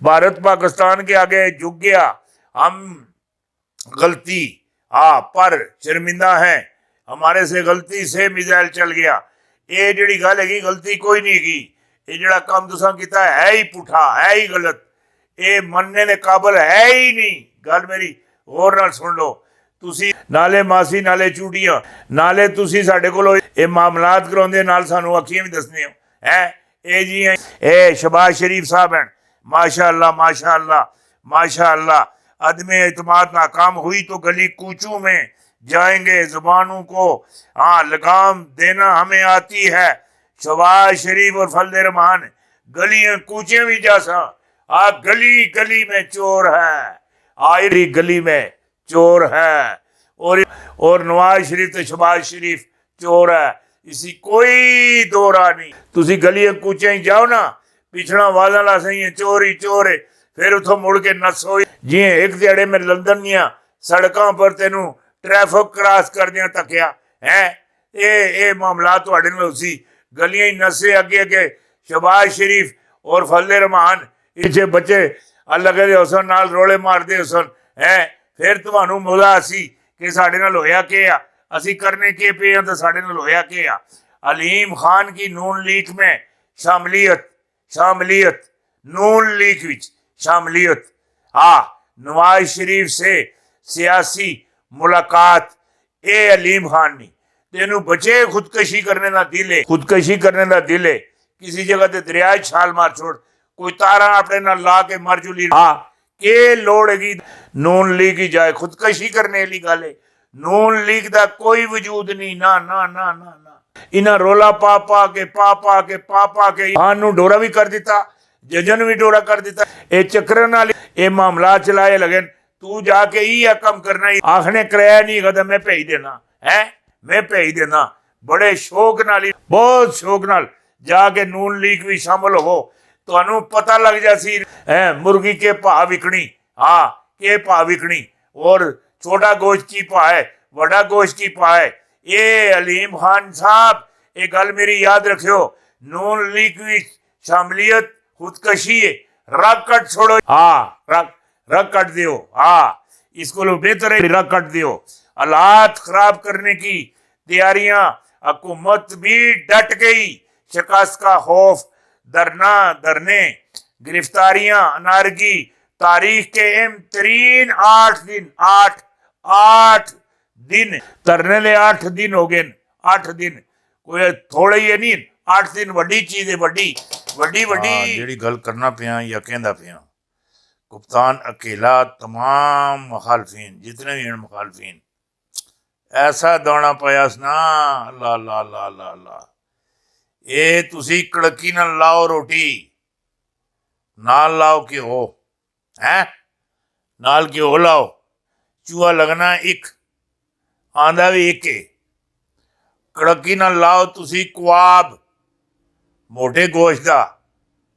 भारत पाकिस्तान के आगे झुक गया, हम गलती पर शर्मिंदा है, हमारे से गलती से मिसाइल चल गया। ये जिहड़ी गल हैगी गलती कोई नहीं हैगी, ये जिहड़ा काम तुसां कीता है ही पुठा, है ही गलत, ये मनने दे काबिल है ही नहीं। गल मेरी गौर नाल सुन लो, तुसी नाले मासी नाले चूटियां नाले तुसी साडे कोलों ये मामलात कराउंदे नाल सानू अखियां भी दसदे हो है। ये जी ए शहबाज शरीफ साहब हैं, माशाअल्लाह माशाअल्लाह माशाअल्लाह। अदम एतमाद नाकाम हुई तो गली कूचों में जाएंगे, जुबानों को लगाम देना हमें आती है। शहबाज शरीफ और फजल रहमान गलियां कूचे भी जा सा, गली गली में चोर है, आयरी गली में चोर है, और नवाज शरीफ तो शहबाज शरीफ चोर है, इसी कोई दो राह नहीं। तुसी गलियां कूचे ही जाओ ना, पिछड़ा वाला ला सही है चोर ही चोर है, फिर उतो मुड़ के नसो। जी एक दिहाड़े में लंदन दियां सड़कों पर तेनू ट्रैफिक क्रॉस करदियां तकिया है, ये मामला तुहाडे नाल उसी गलियां ही नसे अगे अगे शहबाज शरीफ और फजल रहमान इसे बच्चे लगे हुसन नाल रोले मारदे हुसन है। फिर तुहानू मुला असी कि साडे नाल होया के आ, असी करने के पे हैं तो साडे नाल होया के आ। अलीम खान की नून लीग में शामिलियत शामिलियत नून लीग विच शामिलियत, नवाज शरीफ से सियासी मुलाकात, ए अलीम खान नहीं। तेनू बचे खुदकशी करने का दिल है, खुदकशी करने का दिल है, किसी जगह ते दरिया छाल मार छोड़, कोई तारा अपने ना ला के मर जुली के लोड़ हैगी नून लीग ही जाए खुदकशी करने वाली गल है। नून लीग का कोई वजूद नहीं, ना ना ना ना ना। इन्हें रोला पा पा के खान डोरा भी कर दिता, जजन भी डोरा कर दिता, ये चक्कर नाल ये मामला चलाए लगे। तू जाके ही कम करना ही आखने कराया नहीं है, मैं भेज देना है, मैं भेज देना बड़े शौक नाल, बहुत शौक नाल जाके नून लीग भी शामिल हो, तो पता लग जासी मुर्गी के भाव विकनी, के भाव विकनी, और छोटा गोश्त की पा है, बड़ा गोश्त की पा है। ये अलीम खान साहब ये गल मेरी याद रखियो, नून लीग भी शामिलियत खुदकशी है, रग कट छोड़ो, रग कट दियो, इसको बेहतर है रग कट दियो। हालात खराब करने की तैयारियां, हुकूमत भी डट गई, शिकस्त का खौफ, धरना धरने, गिरफ्तारियां, अनारगी, तारीख के अहम तरीन 8 दिन धरने ले 8 दिन हो गए, 8 दिन कोई थोड़े ही है नहीं, 8 दिन वड्डी चीज है, वड्डी वड्डी वड्डी जेड़ी गल करना पिया या कहंदा पिया। कप्तान अकेला तमाम मुखालफिन जितने भी हैं मुखालफिन ऐसा दौड़ा पाया ना, ला ला ला ला ला। ये तुसी कड़की ना लाओ रोटी, नाल लाओ घ्यो है, नाल घ्यो लाओ, चूहा लगना एक, आंदा भी एक है। कड़की ना लाओ तुसी कबाब मोटे गोश्त का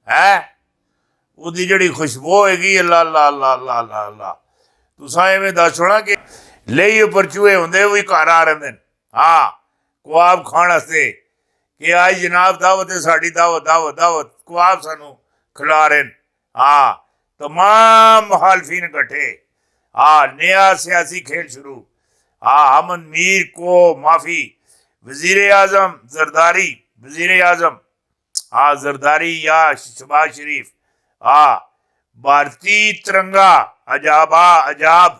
है, उसकी जिहड़ी खुशबू होएगी ला ला ला ला ला ला। तुसां इवें दस छोड़ा कि लेई उपर चूहे होंदे भी घर आ रहे हैं कबाब खाण वास्ते कि आज जनाब दावत है साड़ी, दावत दावत दावत कबाब सानू खिला रहे हैं। तमाम मुखालफिन इकट्ठे, नया सियासी खेल शुरू। अहमद मीर को माफी, वजीर आजम जरदारी, वजीर आजम जरदारी या शहबाज शरीफ, भारतीय तिरंगा अजाबा अजाब,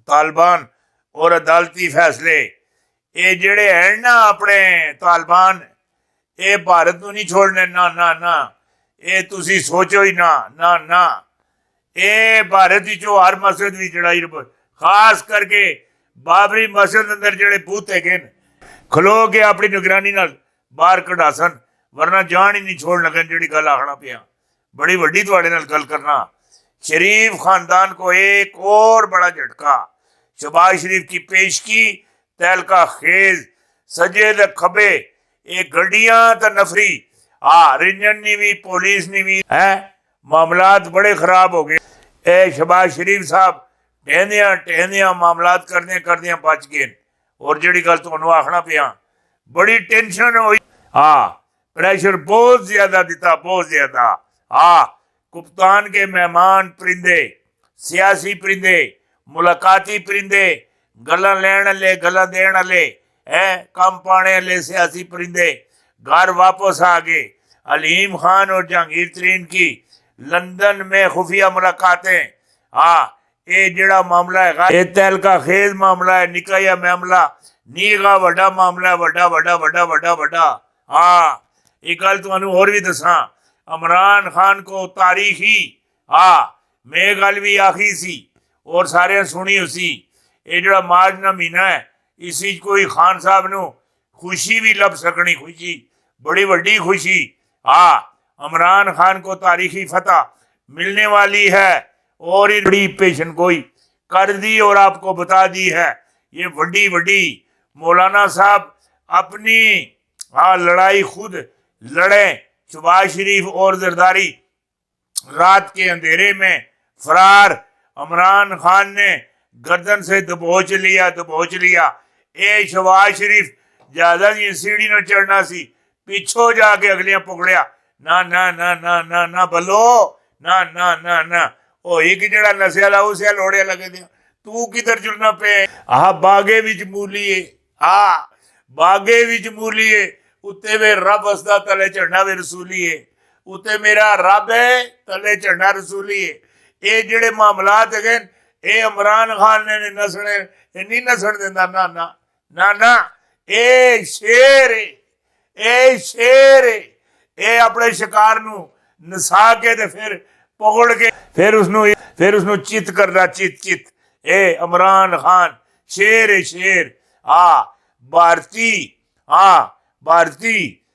तालिबान और अदालती फैसले, ये जेड़े हैं ना अपने तालिबान, ये भारत को नहीं छोड़ने, ना ना ना, ये तुसी सोचो ही ना ना ना। ये भारत विचों हर मसजिद भी चढ़ाई, खास करके बाबरी मस्जिद अंदर जेड़े बूथ है खलो के अपनी निगरानी नाल बाहर कढ़ासन, वरना जान ही नहीं छोड़ लगन। जी गल आखना पिया बड़ी वड्डी तुहाडे नाल गल करना। शरीफ खानदान को एक और बड़ा झटका, शहबाज शरीफ की पेशगी तहलका खेज, सजे द खबे ये गड्डियां तो नफरी, रिंजन नहीं भी पुलिस नहीं भी है, मामलात बड़े खराब हो गए। ए शहबाज शरीफ साहब टहदियां मामलात करदियां बच गए। और जी गल तुहानू आखना पिया बड़ी टेंशन हुई, प्रेशर बहुत ज्यादा दिता, बहुत ज्यादा। कप्तान के मेहमान परिंदे, सियासी परिंदे, मुलाकाती परिंदे, गल्लां लैण वाले गल्लां देण वाले है, कम पाने वाले सियासी परिंदे घर वापस आ गए। अलीम खान और जहांगीर तरीन की लंदन में खुफिया मुलाकातें। हाँ, ये जड़ा मामला है ये तहलका खेज मामला है, निका या मामला नीगा वड्डा मामला है, वड्डा वड्डा वड्डा वड्डा वड्डा। हाँ, एक गल तुहानू होर भी दसा, इमरान खान को तारीखी मैं गल भी आखी सी और सारे सुनी उसी, ये जड़ा मार्च का महीना है इस कोई खान साहब न खुशी भी लभ सकनी, खुशी बड़ी वड्डी खुशी। इमरान खान को तारीखी फतह मिलने वाली है और ये बड़ी पेशन गोई कर दी और आपको बता दी है। ये वड्डी वड्डी मौलाना साहब अपनी लड़ाई खुद लड़े। शहबाज शरीफ और जरदारी रात के अंधेरे में फरार, इमरान खान ने गर्दन से दबोच लिया। ए शहबाज शरीफ ज्यादा जी सीढ़ी न चढ़ना सी, पिछो जाके अगलियां पकड़िया ना ना ना ना ना ना बलो ना ना ना ना। ओ एक जड़ा नशे ला उसे लोड़े लगे दिया, तू किधर जुड़ना पे। बागे विच मूलीए, बागे विच मूलीए, उत्ते वे रब हसदा तले चढ़ना वे रसूलीए, उत्ते मेरा रब है तले चढ़ना रसूलीए। ये जेड़े मामलात है ये इमरान खान ने नसने नहीं नसन देंदा ना ना ना ना। ए शेर ए अपने शिकार नू नसा के ते फिर पकड़ के फिर उसनु चित करदा, चित ए इमरान खान शेर शेर। भारती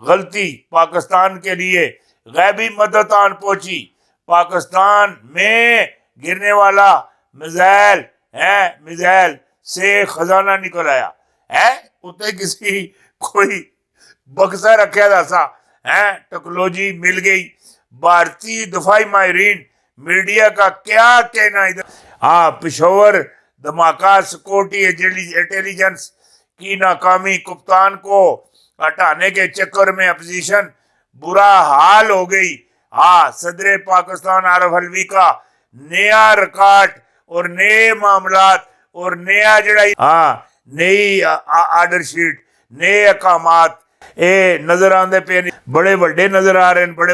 गलती पाकिस्तान के लिए गैबी मदद आन पहुंची। पाकिस्तान में गिरने वाला मिसाइल से खजाना निकल आया है, उते किसी कोई बक्सा रखा था सा है, टेक्नोलॉजी मिल गई। भारतीय दफाई माहिरीन मीडिया का क्या कहना इधर। पेशावर धमाका सिक्योरिटी इंटेलिजेंस की नाकामी, कप्तान को हटाने के चक्कर में अपोजिशन बुरा हाल हो गई। सदर पाकिस्तान आरिफ अलवी का नया रिकॉर्ड और नए मामलात और नया जड़ा नई आर्डर शीट, नए अहकामात ए नजर आंदे पे, बड़े वड्डे नजर आ रहे हैं, बड़े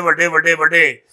वड्डे।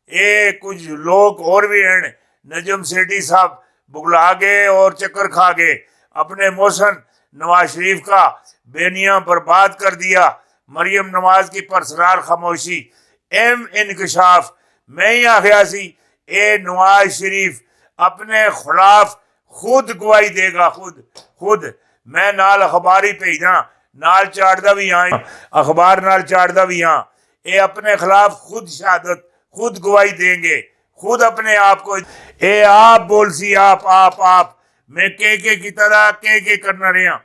ये कुछ लोग और भी हैं, नजम सेठी साहब बुगला गए और चक्कर खा गए, अपने मोहसन नवाज शरीफ का बेनिया बर्बाद कर दिया। मरियम नवाज की परसरार खामोशी, इंकशाफ। मैं ही आखिया सी ए नवाज शरीफ अपने खिलाफ खुद गवाही देगा, खुद। मैं नाल अखबार ही भेजना, नाल चाड़दा भी अखबार नाल चाड़दा भी ये अपने खिलाफ खुद शहादत, खुद गवाही देंगे, खुद अपने आप को। ए आप बोल सी आप मैं के तरह के करना रहा हूँ।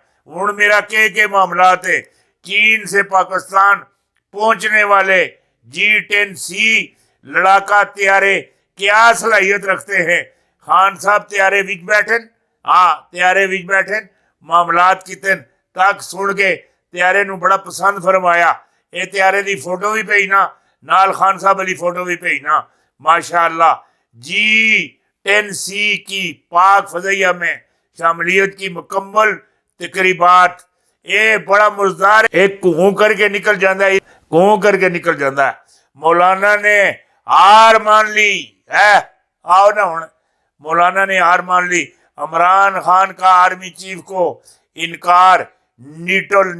मेरा के मामलात है। चीन से पाकिस्तान पहुंचने वाले G-10C लड़ाका त्यारे क्या सलाहियत रखते हैं। खान साहब त्यारे विच बैठन, त्यारे विच बैठन, मामलात कितन तक सुन के त्यारे नू बड़ा पसंद फरमाया। ये त्यारे दी फोटो भी भेजना, नाल खान साहब वाली फोटो भी भेजना। माशाअल्लाह G-10C की पाक फजैया में शामिलियत की मुकम्मल तकरीबात। ये बड़ा मुजदार एक कुहू करके निकल जाता है। मौलाना ने हार मान ली है, आओ ना हुण, मौलाना ने हार मान ली। इमरान खान का आर्मी चीफ को इनकार नीटल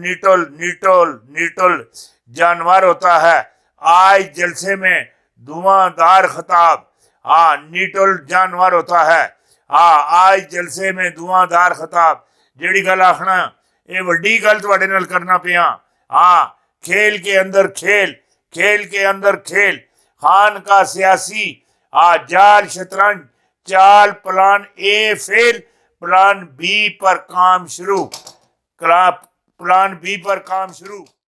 जानवर होता है। आज जलसे में धुआंधार खिताब, नीटल जानवर होता है। आज जलसे में धुआंधार खिताब, जेड़ी गल आखना ये वड्डी गल तुहाडे नाल करना पिया। खेल के अंदर खेल। खान का सियासी जाल शतरंज चाल, plan A fail, plan B पर काम शुरू।